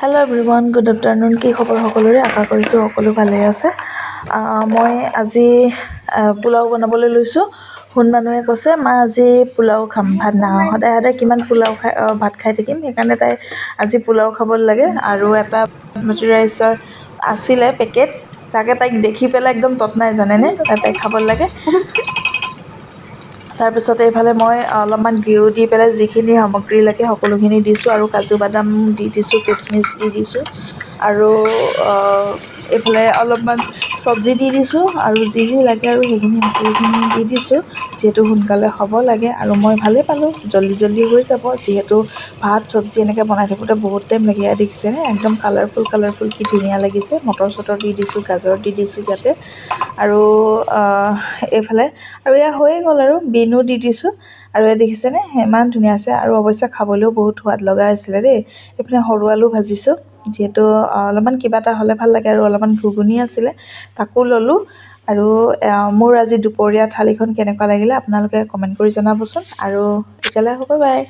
Hello' everyone, good afternoon. কি খবৰ সকলোৰে? আশা কৰিছোঁ সকলো ভালে আছে। মই আজি পোলাও বনাবলৈ লৈছোঁ। সোণ মানুহে কৈছে, মা আজি পোলাও খাম, ভাত নাখাওঁ। সদায় সদায় কিমান পোলাও ভাত খাই থাকিম, সেইকাৰণে তাই আজি পোলাও খাবলৈ লাগে। আৰু এটা বাসমতী ৰাইচৰ আছিলে পেকেট, তাকে তাইক দেখি পেলাই একদম তৎ নাই জানেনে, তাই খাব লাগে। তাৰপিছত এইফালে মই অলপমান ঘিউ দি পেলাই যিখিনি সামগ্ৰী লাগে সকলোখিনি দিছোঁ, আৰু কাজু বাদাম দি দিছোঁ, কিচমিচ দি দিছোঁ, আৰু এইফালে অলপমান চব্জি দি দিছোঁ, আৰু যি যি লাগে আৰু সেইখিনি সকলোখিনি দি দিছোঁ, যিহেতু সোনকালে হ'ব লাগে। আৰু মই ভালেই পালোঁ, জল্দি জল্দি হৈ যাব, যিহেতু ভাত চব্জি এনেকৈ বনাই থাকোঁতে বহুত টাইম লাগে। ইয়াত দেখিছেনে একদম কালাৰফুল কি ধুনীয়া লাগিছে। মটৰ চটৰ দি দিছোঁ, গাজৰ দি দিছোঁ ইয়াতে, আৰু এইফালে আৰু এয়া হৈয়ে গ'ল, আৰু বিনো দি দিছোঁ। আৰু এয়া দেখিছেনে ইমান ধুনীয়া আছে, আৰু অৱশ্যে খাবলৈও বহুত সোৱাদ লগা হৈছিলে দেই। এইপিনে সৰু আলু ভাজিছোঁ, যিহেতু অলপমান কিবা এটা হ'লে ভাল লাগে, আৰু অলপমান ঘুগুনি আছিলে তাকো ল'লোঁ। আৰু মোৰ আজি দুপৰীয়া থালিখন কেনেকুৱা লাগিলে আপোনালোকে কমেণ্ট কৰি জনাবচোন। আৰু এতিয়ালৈ হ'ব, বাই।